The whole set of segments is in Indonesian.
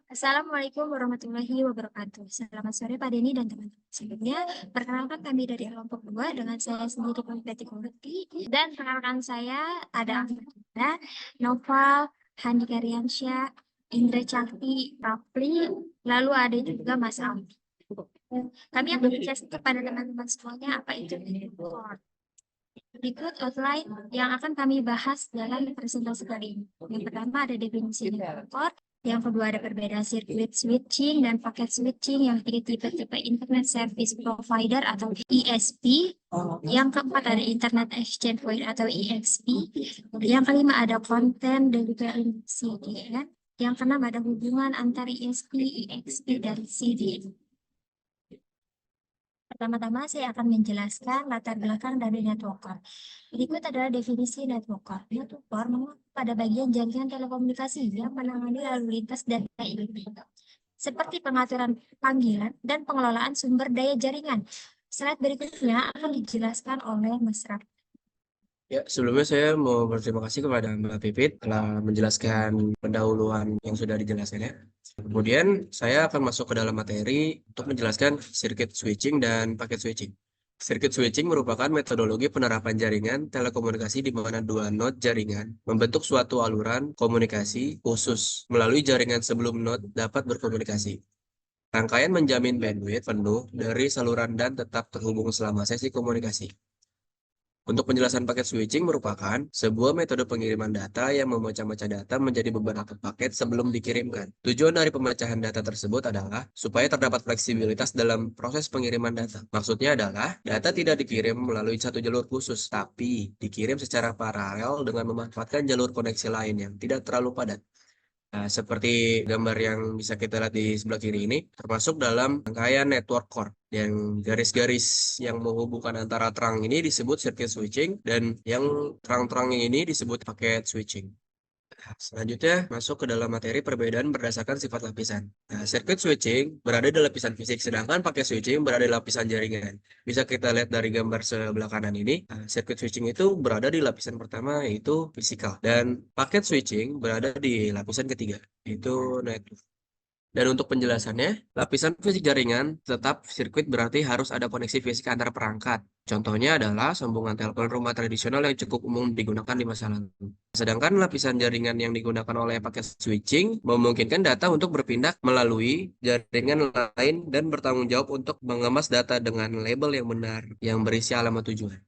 Assalamualaikum warahmatullahi wabarakatuh. Selamat sore Pak Denny dan teman-teman. Sebelumnya, perkenalkan kami dari kelompok 2 dengan saya sendiri Politik Uruti. Dan perkenalkan saya ada Ahmad, Noval, Handika Riansyah, Indra Cakti, Rafli, lalu ada juga Mas Aldi. Kami akan menjelaskan kepada teman-teman semuanya apa itu network. Berikut outline yang akan kami bahas dalam presentasi kali ini. Yang pertama ada definisi network, yang kedua ada perbedaan sirkuit switching dan paket switching, yang ketiga tipe-tipe Internet Service Provider atau ISP, yang keempat ada Internet Exchange Point atau IXP, yang kelima ada Content Delivery CDN, yang keenam ada hubungan antara ISP, IXP, dan CDN. Pertama-tama saya akan menjelaskan latar belakang dari networker. Berikut adalah definisi networker. Networker mengacu pada bagian jaringan telekomunikasi yang menangani lalu lintas data internet, seperti pengaturan panggilan dan pengelolaan sumber daya jaringan. Slide berikutnya akan dijelaskan oleh Mas Raf. Ya, sebelumnya saya mau berterima kasih kepada Mbak Pipit telah menjelaskan pendahuluan yang sudah dijelaskan ya. Kemudian saya akan masuk ke dalam materi untuk menjelaskan circuit switching dan paket switching. Circuit switching merupakan metodologi penerapan jaringan telekomunikasi di mana dua node jaringan membentuk suatu aluran komunikasi khusus melalui jaringan sebelum node dapat berkomunikasi. Rangkaian menjamin bandwidth penuh dari saluran dan tetap terhubung selama sesi komunikasi. Untuk penjelasan paket switching merupakan sebuah metode pengiriman data yang memecah-mecah data menjadi beberapa paket sebelum dikirimkan. Tujuan dari pemecahan data tersebut adalah supaya terdapat fleksibilitas dalam proses pengiriman data. Maksudnya adalah data tidak dikirim melalui satu jalur khusus, tapi dikirim secara paralel dengan memanfaatkan jalur koneksi lain yang tidak terlalu padat. Nah, seperti gambar yang bisa kita lihat di sebelah kiri ini, termasuk dalam rangkaian network core. Yang garis-garis yang menghubungkan antara terang ini disebut circuit switching, dan yang terang-terang ini disebut paket switching. Selanjutnya, masuk ke dalam materi perbedaan berdasarkan sifat lapisan. Nah, circuit switching berada di lapisan fisik, sedangkan paket switching berada di lapisan jaringan. Bisa kita lihat dari gambar sebelah kanan ini, circuit switching itu berada di lapisan pertama, yaitu fisikal. Dan paket switching berada di lapisan ketiga, yaitu network. Dan untuk penjelasannya, lapisan fisik jaringan tetap sirkuit berarti harus ada koneksi fisik antar perangkat. Contohnya adalah sambungan telepon rumah tradisional yang cukup umum digunakan di masa lalu. Sedangkan lapisan jaringan yang digunakan oleh paket switching memungkinkan data untuk berpindah melalui jaringan lain dan bertanggung jawab untuk mengemas data dengan label yang benar yang berisi alamat tujuan.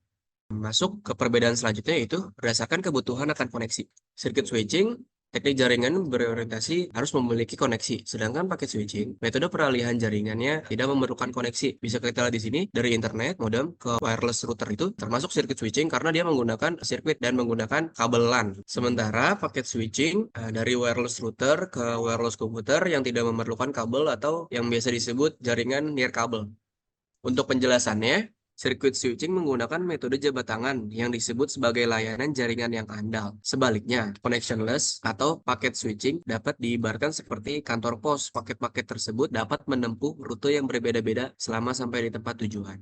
Masuk ke perbedaan selanjutnya yaitu berdasarkan kebutuhan akan koneksi. Circuit switching, teknik jaringan berorientasi harus memiliki koneksi, sedangkan paket switching, metode peralihan jaringannya tidak memerlukan koneksi. Bisa kita lihat di sini dari internet, modem ke wireless router itu termasuk circuit switching karena dia menggunakan sirkuit dan menggunakan kabel LAN. Sementara paket switching dari wireless router ke wireless komputer yang tidak memerlukan kabel atau yang biasa disebut jaringan near kabel. Untuk penjelasannya, sirkuit switching menggunakan metode jabat tangan yang disebut sebagai layanan jaringan yang andal. Sebaliknya, connectionless atau paket switching dapat diibaratkan seperti kantor pos. Paket-paket tersebut dapat menempuh rute yang berbeda-beda selama sampai di tempat tujuan.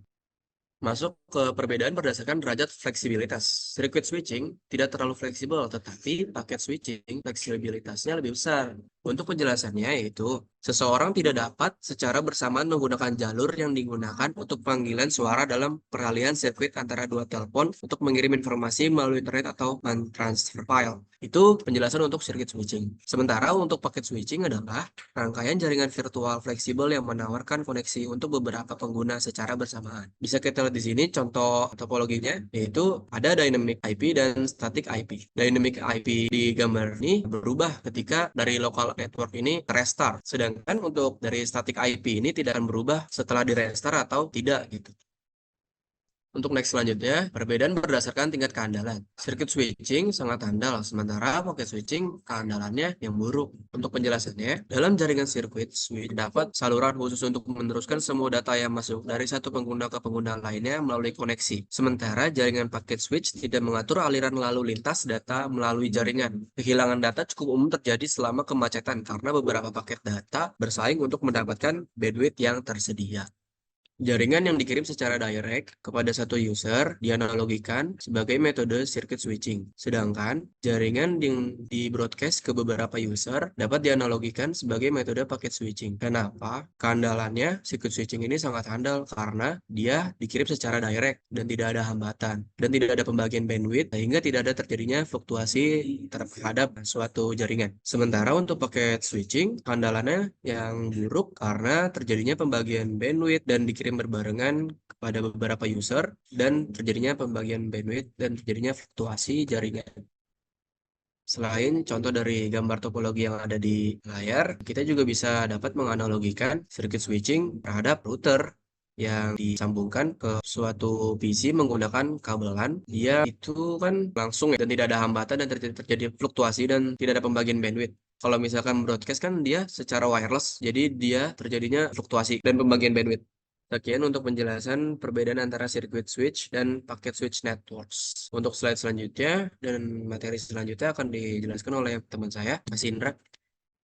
Masuk ke perbedaan berdasarkan derajat fleksibilitas. Circuit switching tidak terlalu fleksibel, tetapi paket switching fleksibilitasnya lebih besar. Untuk penjelasannya yaitu, seseorang tidak dapat secara bersamaan menggunakan jalur yang digunakan untuk panggilan suara dalam peralihan sirkuit antara dua telepon untuk mengirim informasi melalui internet atau mentransfer file. Itu penjelasan untuk circuit switching. Sementara untuk paket switching adalah rangkaian jaringan virtual fleksibel yang menawarkan koneksi untuk beberapa pengguna secara bersamaan. Bisa kita lihat di sini contoh topologinya, yaitu ada dynamic IP dan static IP. Dynamic IP di gambar ini berubah ketika dari local network ini restart. Sedangkan untuk dari static IP ini tidak akan berubah setelah di restart atau tidak gitu. Untuk next selanjutnya, perbedaan berdasarkan tingkat keandalan. Circuit switching sangat handal, sementara paket switching keandalannya yang buruk. Untuk penjelasannya, dalam jaringan sirkuit switch dapat saluran khusus untuk meneruskan semua data yang masuk dari satu pengguna ke pengguna lainnya melalui koneksi. Sementara jaringan paket switch tidak mengatur aliran lalu lintas data melalui jaringan. Kehilangan data cukup umum terjadi selama kemacetan karena beberapa paket data bersaing untuk mendapatkan bandwidth yang tersedia. Jaringan yang dikirim secara direct kepada satu user dianalogikan sebagai metode circuit switching. Sedangkan jaringan yang di-broadcast ke beberapa user dapat dianalogikan sebagai metode packet switching. Kenapa? Keandalannya circuit switching ini sangat handal karena dia dikirim secara direct dan tidak ada hambatan dan tidak ada pembagian bandwidth sehingga tidak ada terjadinya fluktuasi terhadap suatu jaringan. Sementara untuk packet switching, keandalannya yang buruk karena terjadinya pembagian bandwidth dan dikirim berbarengan kepada beberapa user dan terjadinya pembagian bandwidth dan terjadinya fluktuasi jaringan. Selain contoh dari gambar topologi yang ada di layar, kita juga bisa dapat menganalogikan circuit switching terhadap router yang disambungkan ke suatu PC menggunakan kabel LAN. Dia itu kan langsung ya, dan tidak ada hambatan dan terjadi fluktuasi dan tidak ada pembagian bandwidth. Kalau misalkan broadcast kan dia secara wireless, jadi dia terjadinya fluktuasi dan pembagian bandwidth. Sekian untuk penjelasan perbedaan antara circuit switch dan packet switch networks. Untuk slide selanjutnya dan materi selanjutnya akan dijelaskan oleh teman saya, Mas Indra.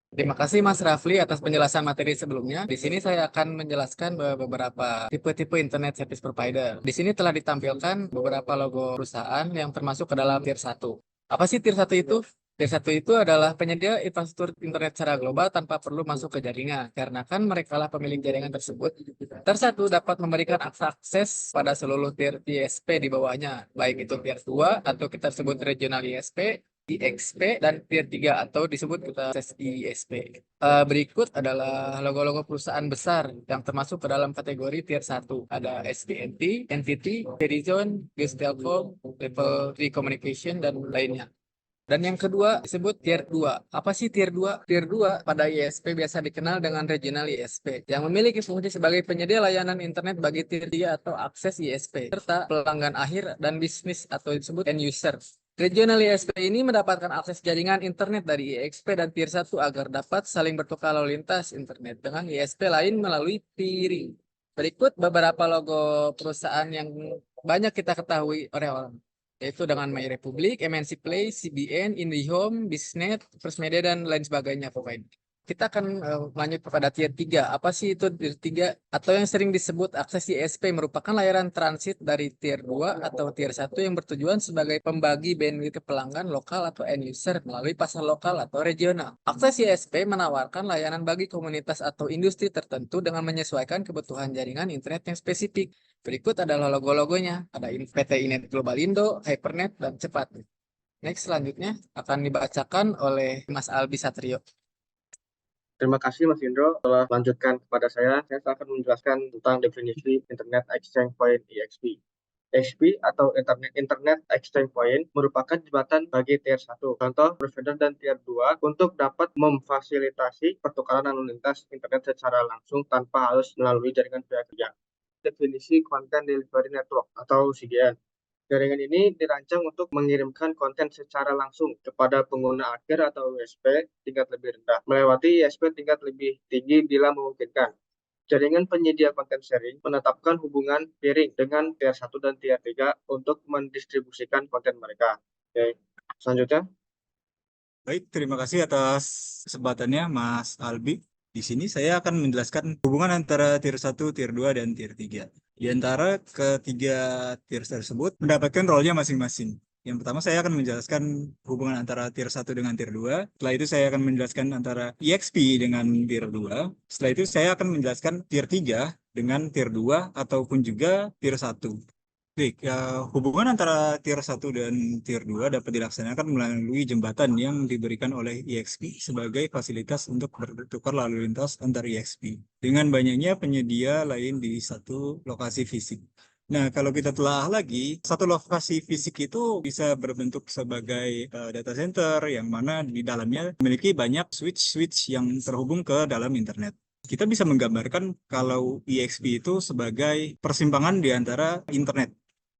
Terima kasih Mas Rafli atas penjelasan materi sebelumnya. Di sini saya akan menjelaskan beberapa tipe-tipe internet service provider. Di sini telah ditampilkan beberapa logo perusahaan yang termasuk ke dalam tier 1. Apa sih tier 1 itu? Tier 1 itu adalah penyedia infrastruktur internet secara global tanpa perlu masuk ke jaringan. Karena kan mereka lah pemilik jaringan tersebut. Tier 1 dapat memberikan akses pada seluruh tier ISP di bawahnya, baik itu tier 2 atau kita sebut regional ISP, IXP, dan tier 3 atau disebut kita akses ISP. Berikut adalah logo-logo perusahaan besar yang termasuk ke dalam kategori tier 1. Ada SPNT, NTT, Verizon, Geus Telkom, Level 3 Communication, dan lainnya. Dan yang kedua disebut tier 2. Apa sih tier 2? Tier 2 pada ISP biasa dikenal dengan regional ISP yang memiliki fungsi sebagai penyedia layanan internet bagi tier 3 atau akses ISP serta pelanggan akhir dan bisnis atau disebut end user. Regional ISP ini mendapatkan akses jaringan internet dari IXP dan tier 1 agar dapat saling bertukar lalu lintas internet dengan ISP lain melalui peering. Berikut beberapa logo perusahaan yang banyak kita ketahui oleh orang, yaitu dengan My Republic, MNC Play, CBN, IndiHome, Bisnet, First Media, dan lain sebagainya pokoknya. Kita akan lanjut kepada tier 3. Apa sih itu tier 3? Atau yang sering disebut akses ISP merupakan layanan transit dari tier 2 atau tier 1 yang bertujuan sebagai pembagi bandwidth ke pelanggan lokal atau end user melalui pasar lokal atau regional. Akses ISP menawarkan layanan bagi komunitas atau industri tertentu dengan menyesuaikan kebutuhan jaringan internet yang spesifik. Berikut adalah logo-logonya. Ada PT Inet Global Indo, Hypernet, dan Cepat. Next, selanjutnya akan dibacakan oleh Mas Albi Satrio. Terima kasih Mas Indro telah melanjutkan kepada saya. Saya akan menjelaskan tentang definisi Internet Exchange Point (IXP). IXP atau Internet Exchange Point merupakan jembatan bagi tier 1, contoh provider dan tier 2 untuk dapat memfasilitasi pertukaran lalu lintas internet secara langsung tanpa harus melalui jaringan pihak ketiga. Definisi Content Delivery Network atau CDN. Jaringan ini dirancang untuk mengirimkan konten secara langsung kepada pengguna akhir atau USP tingkat lebih rendah, melewati ISP tingkat lebih tinggi bila memungkinkan. Jaringan penyedia konten sharing menetapkan hubungan peering dengan tier 1 dan tier 3 untuk mendistribusikan konten mereka. Oke, selanjutnya. Baik, terima kasih atas kesempatannya Mas Albi. Di sini saya akan menjelaskan hubungan antara tier 1, tier 2, dan tier 3. Di antara ketiga tier tersebut mendapatkan role-nya masing-masing. Yang pertama saya akan menjelaskan hubungan antara tier 1 dengan tier 2. Setelah itu saya akan menjelaskan antara EXP dengan tier 2. Setelah itu saya akan menjelaskan tier 3 dengan tier 2 ataupun juga tier 1. Baik, hubungan antara tier 1 dan tier 2 dapat dilaksanakan melalui jembatan yang diberikan oleh IXP sebagai fasilitas untuk bertukar lalu lintas antar IXP dengan banyaknya penyedia lain di satu lokasi fisik. Nah, kalau kita telah lagi, satu lokasi fisik itu bisa berbentuk sebagai data center yang mana di dalamnya memiliki banyak switch-switch yang terhubung ke dalam internet. Kita bisa menggambarkan kalau IXP itu sebagai persimpangan di antara internet.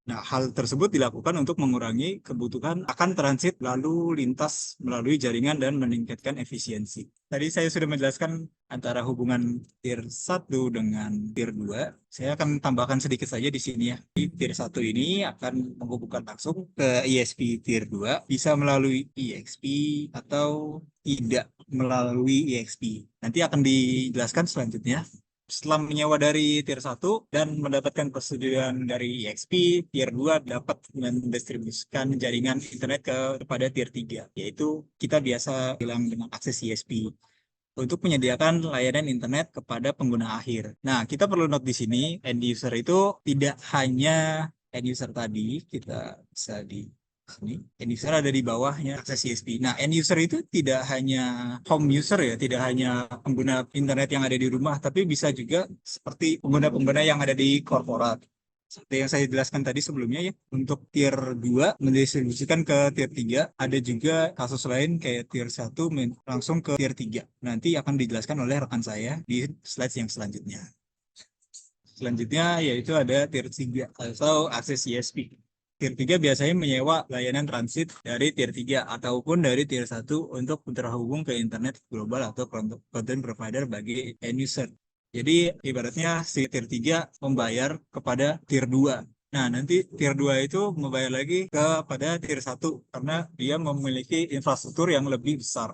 Nah, hal tersebut dilakukan untuk mengurangi kebutuhan akan transit lalu lintas melalui jaringan dan meningkatkan efisiensi. Tadi saya sudah menjelaskan antara hubungan tier 1 dengan tier 2. Saya akan tambahkan sedikit saja di sini ya. Di tier 1 ini akan menghubungkan langsung ke ISP tier 2, bisa melalui IXP atau tidak melalui IXP. Nanti akan dijelaskan selanjutnya. setelah menyewa dari tier 1 dan mendapatkan persetujuan dari EXP, tier 2 dapat mendistribusikan jaringan internet kepada tier 3, yaitu kita biasa bilang dengan akses ISP untuk menyediakan layanan internet kepada pengguna akhir. Nah, kita perlu note di sini, end user itu tidak hanya end user tadi, kita bisa di sini. End user ada di bawahnya akses ISP. Nah, end user itu tidak hanya home user ya, tidak hanya pengguna internet yang ada di rumah, tapi bisa juga seperti pengguna-pengguna yang ada di korporat. Seperti yang saya jelaskan tadi sebelumnya ya, untuk tier 2 mendistribusikan ke tier 3, ada juga kasus lain kayak tier 1 langsung ke tier 3. Nanti akan dijelaskan oleh rekan saya di slide yang selanjutnya. Selanjutnya yaitu ada tier 3 atau akses ISP. Tier 3 biasanya menyewa layanan transit dari tier 3 ataupun dari tier 1 untuk terhubung ke internet global atau content provider bagi end user. Jadi ibaratnya si tier 3 membayar kepada tier 2. Nah, nanti tier 2 itu membayar lagi kepada tier 1 karena dia memiliki infrastruktur yang lebih besar.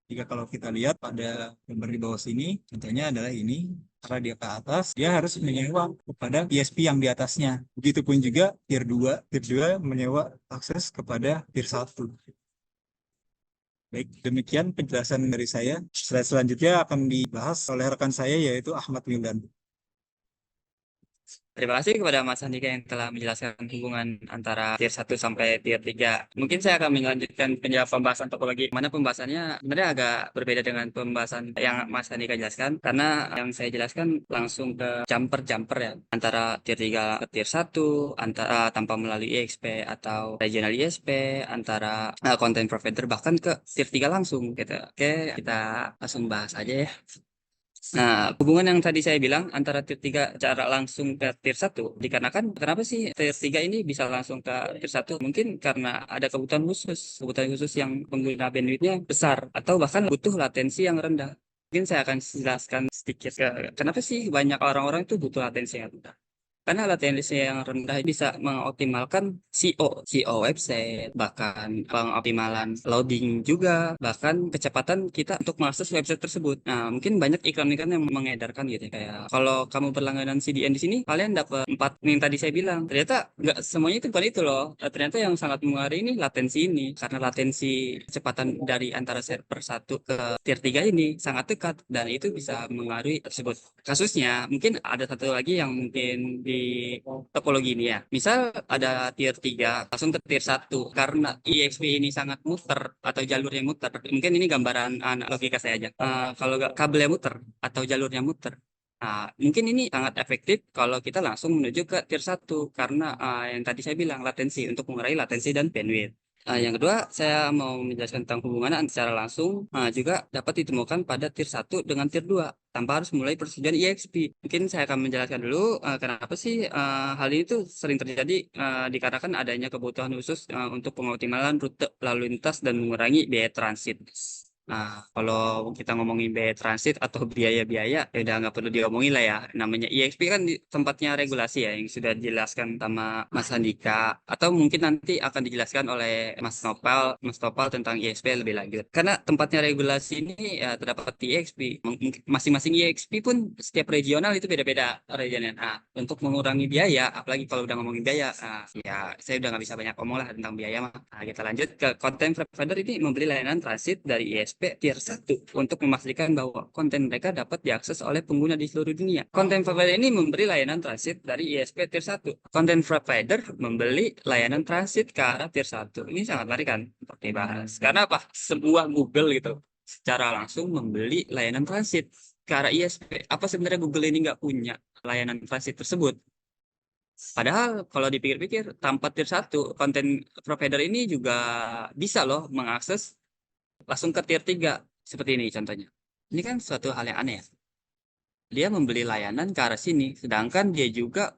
Jika kalau kita lihat pada gambar di bawah sini, contohnya adalah ini, karena dia ke atas, dia harus menyewa kepada ISP yang di atasnya. Begitupun juga tier 2 menyewa akses kepada tier 1. Baik, demikian penjelasan dari saya. Slide selanjutnya akan dibahas oleh rekan saya yaitu Ahmad Wildan. Terima kasih kepada Mas Andika yang telah menjelaskan hubungan antara tier 1 sampai tier 3. Mungkin saya akan melanjutkan pembahasan topologi, mana pembahasannya sebenarnya agak berbeda dengan pembahasan yang Mas Andika jelaskan, karena yang saya jelaskan langsung ke jumper ya, antara tier 3 ke tier 1, antara tanpa melalui EXP atau regional ISP, antara content provider, bahkan ke tier 3 langsung gitu. Oke, kita langsung bahas aja ya. Nah, hubungan yang tadi saya bilang antara tier 3 cara langsung ke tier 1 dikarenakan kenapa sih tier 3 ini bisa langsung ke tier 1? Mungkin karena ada kebutuhan khusus yang pengguna bandwidth-nya besar atau bahkan butuh latensi yang rendah. Mungkin saya akan jelaskan sedikit kenapa sih banyak orang-orang itu butuh latensi yang rendah. Karena latensi yang rendah bisa mengoptimalkan CO website, bahkan pengoptimalan loading juga, bahkan kecepatan kita untuk mengakses website tersebut. Nah, mungkin banyak iklan-iklan yang mengedarkan gitu ya, kayak kalau kamu berlangganan CDN di sini, kalian dapat 4 yang tadi saya bilang. Ternyata nggak semuanya itu bukan itu loh. Ternyata yang sangat mengaruhi ini latensi ini. Karena latensi kecepatan dari antara server 1 ke tier 3 ini sangat dekat dan itu bisa mengaruhi tersebut. Kasusnya mungkin ada satu lagi yang mungkin di topologi ini ya. Misal ada tier 3 langsung ke tier 1 karena EXP ini sangat muter atau jalurnya muter. Mungkin ini gambaran logika saya aja. Kalau kabelnya muter atau jalurnya muter. Nah, mungkin ini sangat efektif kalau kita langsung menuju ke tier 1 karena yang tadi saya bilang latensi untuk mengurangi latensi dan bandwidth. Yang kedua, saya mau menjelaskan tentang hubungan secara langsung juga dapat ditemukan pada tier 1 dengan tier 2 tanpa harus mulai persetujuan EXP. Mungkin saya akan menjelaskan dulu kenapa sih hal ini tuh sering terjadi dikarenakan adanya kebutuhan khusus untuk pengoptimalan rute lalu lintas dan mengurangi biaya transit. Nah, kalau kita ngomongin biaya transit atau biaya-biaya, ya udah nggak perlu diomongin lah ya. Namanya EXP kan di tempatnya regulasi ya, yang sudah dijelaskan sama Mas Andika. Atau mungkin nanti akan dijelaskan oleh Mas Nopal tentang EXP lebih lanjut. Karena tempatnya regulasi ini ya terdapat di EXP. Masing-masing EXP pun setiap regional itu beda-beda regional. Nah, untuk mengurangi biaya, apalagi kalau udah ngomongin biaya, ya saya udah nggak bisa banyak ngomong lah tentang biaya mah. Nah, kita lanjut ke content provider ini membeli layanan transit dari ESP tier 1 untuk memastikan bahwa konten mereka dapat diakses oleh pengguna di seluruh dunia. Content provider ini memberi layanan transit dari ESP tier 1. Content provider membeli layanan transit ke arah tier 1. Ini sangat menarik kan untuk dibahas. Karena apa? Sebuah Google gitu secara langsung membeli layanan transit ke arah ISP. Apa sebenarnya Google ini nggak punya layanan transit tersebut? Padahal kalau dipikir-pikir, tanpa tier 1, content provider ini juga bisa loh mengakses langsung ke tier 3. Seperti ini contohnya. Ini kan suatu hal yang aneh ya. Dia membeli layanan ke arah sini, sedangkan dia juga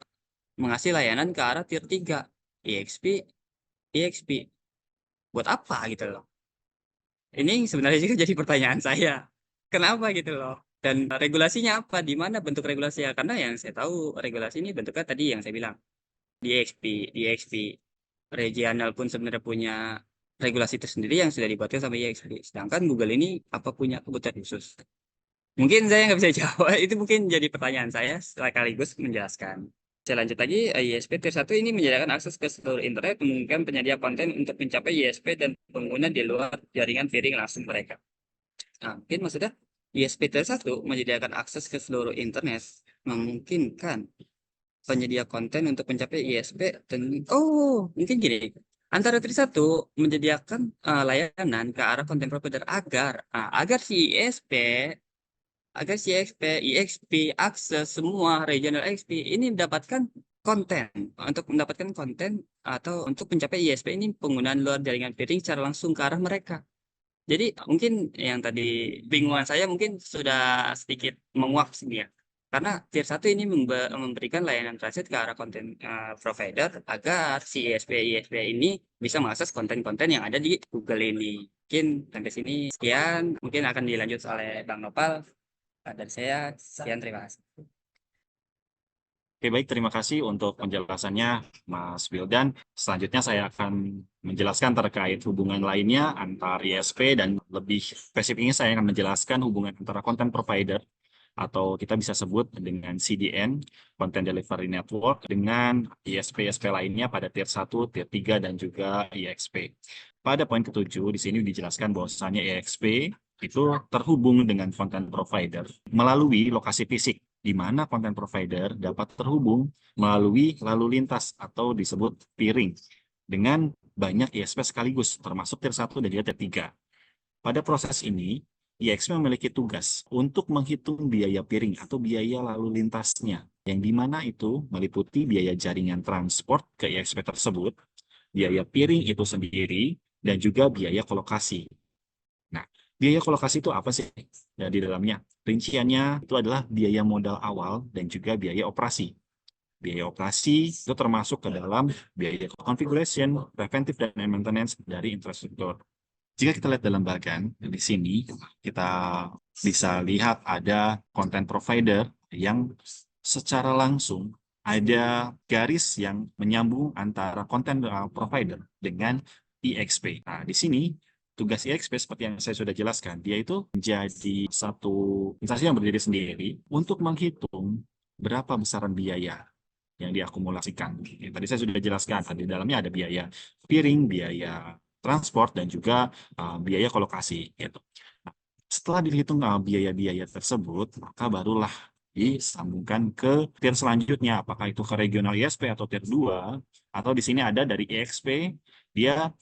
mengasih layanan ke arah tier 3. EXP. Buat apa gitu loh? Ini sebenarnya juga jadi pertanyaan saya. Kenapa gitu loh? Dan regulasinya apa? Di mana bentuk regulasinya? Karena yang saya tahu regulasi ini bentuknya tadi yang saya bilang. DXP. Regional pun sebenarnya punya regulasi tersendiri yang sudah dibuatkan sama EXP. Sedangkan Google ini apa punya kebutuhan khusus? Mungkin saya nggak bisa jawab. Itu mungkin jadi pertanyaan saya sekaligus menjelaskan. Saya lanjut lagi, ISP Tier 1 ini menyediakan akses ke seluruh internet, memungkinkan penyedia konten untuk mencapai ISP dan pengguna di luar jaringan peering langsung mereka. Nah, mungkin maksudnya ISP Tier 1 menyediakan akses ke seluruh internet, memungkinkan penyedia konten untuk mencapai ISP dan mungkin gini. Antara Tier 1 menyediakan layanan ke arah konten provider agar si ISP EXP, akses semua regional XP ini mendapatkan konten. Untuk mendapatkan konten atau untuk mencapai ISP ini penggunaan luar jaringan peering secara langsung ke arah mereka. Jadi mungkin yang tadi bingungan saya mungkin sudah sedikit menguap sini ya. Karena Tier 1 ini memberikan layanan transit ke arah konten provider agar si ISP ini bisa mengakses konten-konten yang ada di Google ini. Mungkin sampai sini sekian, mungkin akan dilanjut oleh Bang Nopal. Dari saya, sekian terima kasih. Oke, baik. Terima kasih untuk penjelasannya, Mas Wildan. Selanjutnya saya akan menjelaskan terkait hubungan lainnya antara ISP dan lebih spesifiknya saya akan menjelaskan hubungan antara content provider atau kita bisa sebut dengan CDN, Content Delivery Network, dengan ISP-ISP lainnya pada Tier 1, Tier 3, dan juga IXP. Pada poin ke-7, di sini dijelaskan bahwasannya IXP itu terhubung dengan content provider melalui lokasi fisik, di mana content provider dapat terhubung melalui lalu lintas atau disebut peering dengan banyak ISP sekaligus, termasuk Tier 1 dan juga Tier 3. Pada proses ini, IXP memiliki tugas untuk menghitung biaya peering atau biaya lalu lintasnya, yang dimana itu meliputi biaya jaringan transport ke IXP tersebut, biaya peering itu sendiri, dan juga biaya kolokasi. Nah, biaya kolokasi itu apa sih? Ya, di dalamnya, rinciannya itu adalah biaya modal awal dan juga biaya operasi. Biaya operasi itu termasuk ke dalam biaya configuration, preventive, dan maintenance dari infrastruktur. Jika kita lihat dalam bagan, di sini kita bisa lihat ada content provider yang secara langsung ada garis yang menyambung antara content provider dengan IXP. Nah, di sini tugas IXP seperti yang saya sudah jelaskan, dia itu menjadi satu instansi yang berdiri sendiri untuk menghitung berapa besaran biaya yang diakumulasikan. Tadi saya sudah jelaskan, di dalamnya ada biaya peering, biaya transport, dan juga biaya kolokasi. Gitu. Nah, setelah dihitung biaya-biaya tersebut, maka barulah disambungkan ke tier selanjutnya, apakah itu ke regional ISP atau tier 2, atau di sini ada dari IXP, dia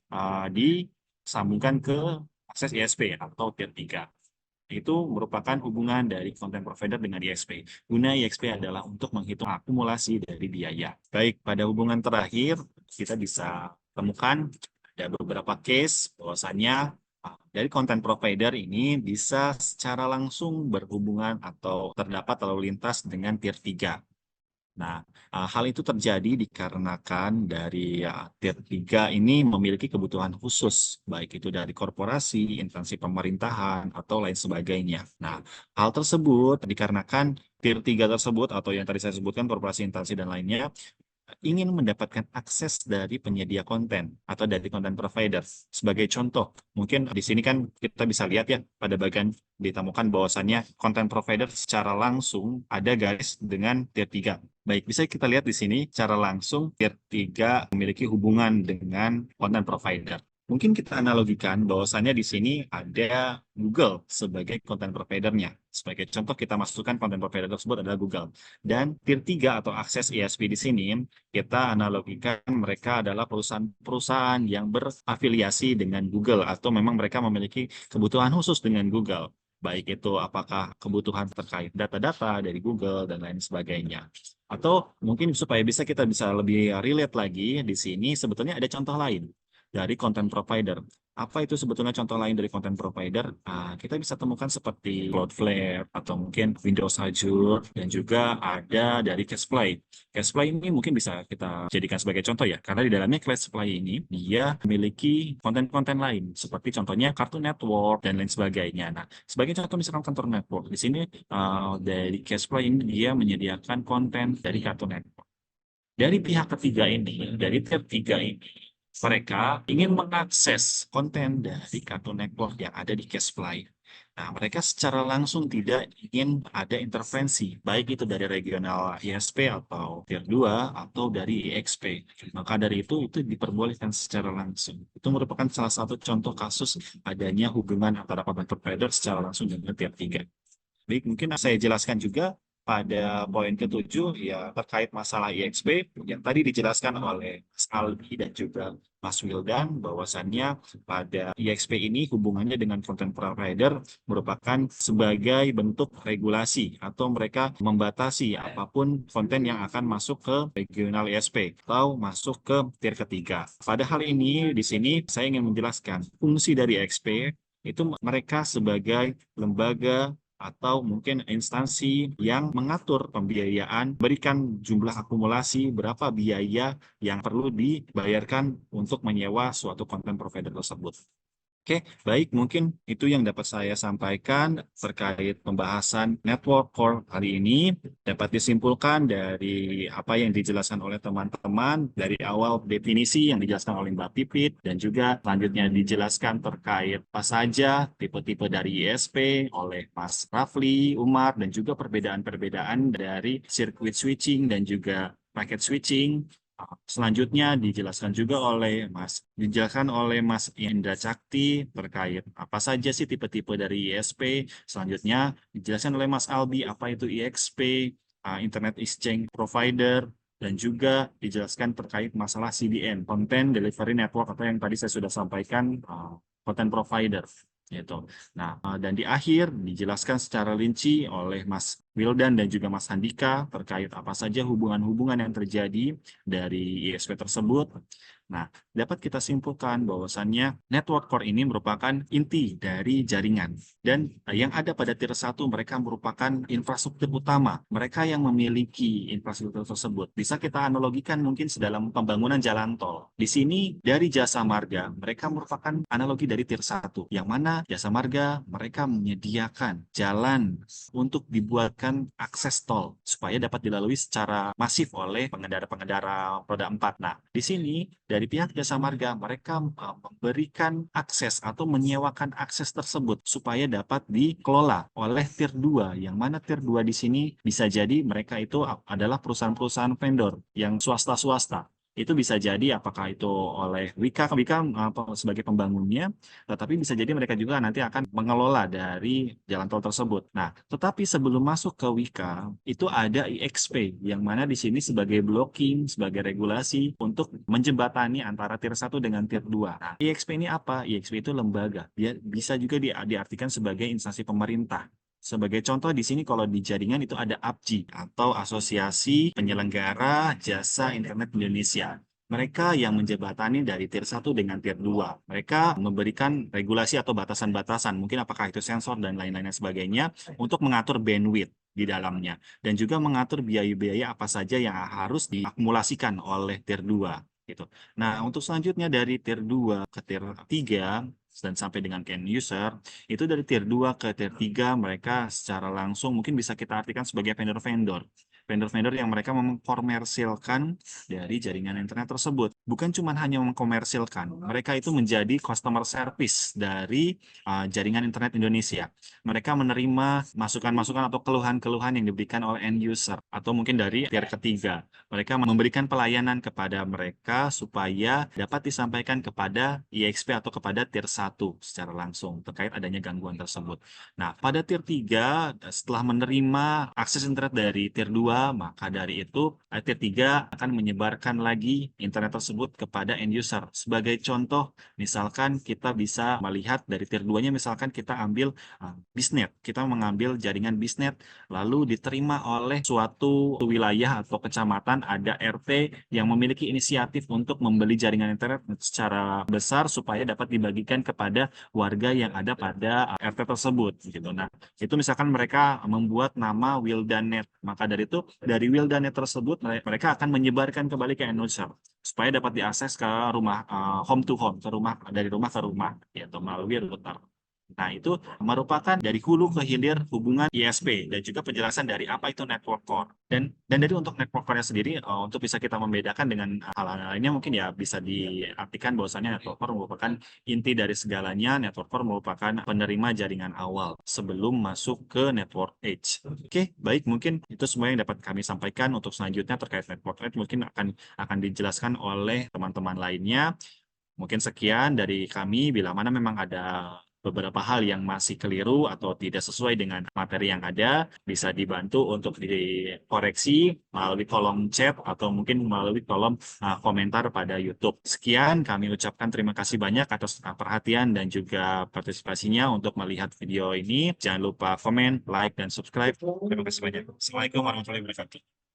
disambungkan ke akses ISP atau tier 3. Itu merupakan hubungan dari content provider dengan IXP. Guna IXP adalah untuk menghitung akumulasi dari biaya. Baik, pada hubungan terakhir, kita bisa temukan ada beberapa case bahwasannya dari content provider ini bisa secara langsung berhubungan atau terdapat lalu lintas dengan tier 3. Nah, hal itu terjadi dikarenakan dari Tier 3 ini memiliki kebutuhan khusus, baik itu dari korporasi, instansi pemerintahan, atau lain sebagainya. Nah, hal tersebut dikarenakan Tier 3 tersebut, atau yang tadi saya sebutkan korporasi, instansi, dan lainnya, ingin mendapatkan akses dari penyedia konten atau dari konten provider. Sebagai contoh, mungkin di sini kan kita bisa lihat ya pada bagian ditemukan bahwasannya konten provider secara langsung ada garis dengan tier 3. Baik, bisa kita lihat di sini secara langsung tier 3 memiliki hubungan dengan konten provider. Mungkin kita analogikan bahwasannya di sini ada Google sebagai konten providernya. Sebagai contoh kita masukkan konten provider tersebut adalah Google. Dan tier 3 atau akses ISP di sini kita analogikan mereka adalah perusahaan-perusahaan yang berafiliasi dengan Google atau memang mereka memiliki kebutuhan khusus dengan Google. Baik itu apakah kebutuhan terkait data-data dari Google dan lain sebagainya. Atau mungkin supaya kita bisa lebih relate lagi di sini sebetulnya ada contoh lain dari content provider. Apa itu sebetulnya contoh lain dari content provider? Kita bisa temukan seperti Cloudflare atau mungkin Windows Azure dan juga ada dari Cashfly. Cashfly ini mungkin bisa kita jadikan sebagai contoh ya, karena di dalamnya Cashfly ini dia memiliki konten-konten lain seperti contohnya Cartoon Network dan lain sebagainya. Nah, sebagai contoh misalkan Cartoon Network, di sini dari Cashfly ini dia menyediakan konten dari Cartoon Network. Dari pihak ketiga ini, dari tier 3 ini, mereka ingin mengakses konten dari Cartoon Network yang ada di Cashfly. Nah, mereka secara langsung tidak ingin ada intervensi, baik itu dari regional ISP atau Tier 2 atau dari IXP. Maka dari itu diperbolehkan secara langsung. Itu merupakan salah satu contoh kasus adanya hubungan antara content provider secara langsung dengan Tier 3. Baik, mungkin saya jelaskan juga pada poin ketujuh ya terkait masalah IXP yang tadi dijelaskan oleh Mas Albi dan juga Mas Wildan bahwasannya pada IXP ini hubungannya dengan content provider merupakan sebagai bentuk regulasi atau mereka membatasi apapun konten yang akan masuk ke regional ISP atau masuk ke tier ketiga. Pada hal ini di sini saya ingin menjelaskan fungsi dari IXP itu mereka sebagai lembaga atau mungkin instansi yang mengatur pembiayaan, berikan jumlah akumulasi berapa biaya yang perlu dibayarkan untuk menyewa suatu content provider tersebut. Oke, baik, mungkin itu yang dapat saya sampaikan terkait pembahasan network core hari ini. Dapat disimpulkan dari apa yang dijelaskan oleh teman-teman, dari awal definisi yang dijelaskan oleh Mbak Pipit, dan juga selanjutnya dijelaskan terkait apa saja tipe-tipe dari ISP oleh Mas Rafli, Umar, dan juga perbedaan-perbedaan dari circuit switching dan juga packet switching. Selanjutnya dijelaskan oleh Mas Indra Cakti terkait apa saja sih tipe-tipe dari ISP. Selanjutnya dijelaskan oleh Mas Albi apa itu IXP, Internet Exchange Provider, dan juga dijelaskan terkait masalah CDN, Content Delivery Network, atau yang tadi saya sudah sampaikan, content provider. Gitu. Nah, dan di akhir dijelaskan secara rinci oleh Mas Wildan dan juga Mas Handika terkait apa saja hubungan-hubungan yang terjadi dari ISP tersebut. Nah, dapat kita simpulkan bahwasannya network core ini merupakan inti dari jaringan. Dan yang ada pada tier 1 mereka merupakan infrastruktur utama. Mereka yang memiliki infrastruktur tersebut. Bisa kita analogikan mungkin sedalam pembangunan jalan tol. Di sini dari Jasa Marga, mereka merupakan analogi dari tier 1. Yang mana Jasa Marga mereka menyediakan jalan untuk dibuatkan akses tol supaya dapat dilalui secara masif oleh pengendara-pengendara roda 4. Nah, di sini dari pihak Jasa Marga mereka memberikan akses atau menyewakan akses tersebut supaya dapat dikelola oleh tier 2, yang mana tier 2 di sini bisa jadi mereka itu adalah perusahaan-perusahaan vendor yang swasta-swasta. Itu bisa jadi apakah itu oleh Wika sebagai pembangunnya, tetapi bisa jadi mereka juga nanti akan mengelola dari jalan tol tersebut. Nah, tetapi sebelum masuk ke Wika, itu ada IXP, yang mana di sini sebagai blocking, sebagai regulasi untuk menjembatani antara tier 1 dengan tier 2. Nah, IXP ini apa? IXP itu lembaga. Dia bisa juga diartikan sebagai instansi pemerintah. Sebagai contoh di sini kalau di jaringan itu ada APJI atau Asosiasi Penyelenggara Jasa Internet Indonesia. Mereka yang menjembatani dari tier 1 dengan tier 2. Mereka memberikan regulasi atau batasan-batasan, mungkin apakah itu sensor dan lain-lain sebagainya untuk mengatur bandwidth di dalamnya dan juga mengatur biaya-biaya apa saja yang harus diakumulasikan oleh tier 2 gitu. Nah, untuk selanjutnya dari tier 2 ke tier 3 dan sampai dengan ke end user, itu dari tier 2 ke tier 3 mereka secara langsung mungkin bisa kita artikan sebagai vendor-vendor. Vendor-vendor yang mereka mengkomersilkan dari jaringan internet tersebut. Bukan cuma hanya mengkomersilkan, mereka itu menjadi customer service dari jaringan internet Indonesia. Mereka menerima masukan-masukan atau keluhan-keluhan yang diberikan oleh end user atau mungkin dari tier ketiga. Mereka memberikan pelayanan kepada mereka supaya dapat disampaikan kepada IXP atau kepada tier 1 secara langsung terkait adanya gangguan tersebut. Nah, pada tier 3 setelah menerima akses internet dari tier 2, maka dari itu tier 3 akan menyebarkan lagi internet tersebut kepada end user. Sebagai contoh, misalkan kita bisa melihat dari tier 2-nya, misalkan kita ambil bisnet, kita mengambil jaringan bisnet lalu diterima oleh suatu wilayah atau kecamatan, ada RT yang memiliki inisiatif untuk membeli jaringan internet secara besar supaya dapat dibagikan kepada warga yang ada pada RT tersebut gitu. Nah, itu misalkan mereka membuat nama Wildanet, maka dari Wildanet tersebut mereka akan menyebarkan kembali ke end user supaya dapat diakses ke rumah, home to home, dari rumah ke rumah gitu melalui router. Nah, itu merupakan dari hulu ke hilir hubungan ISP dan juga penjelasan dari apa itu network core. Dan dari untuk network core-nya sendiri, untuk bisa kita membedakan dengan hal-hal lainnya mungkin ya bisa diartikan bahwasannya network core merupakan inti dari segalanya. Network core merupakan penerima jaringan awal sebelum masuk ke network edge. Oke, baik, mungkin itu semua yang dapat kami sampaikan. Untuk selanjutnya terkait network edge mungkin akan dijelaskan oleh teman-teman lainnya. Mungkin sekian dari kami. Bila mana memang ada beberapa hal yang masih keliru atau tidak sesuai dengan materi yang ada, bisa dibantu untuk dikoreksi melalui kolom chat atau mungkin melalui kolom komentar pada YouTube. Sekian, kami ucapkan terima kasih banyak atas perhatian dan juga partisipasinya untuk melihat video ini. Jangan lupa komen, like, dan subscribe. Terima kasih banyak. Assalamualaikum warahmatullahi wabarakatuh.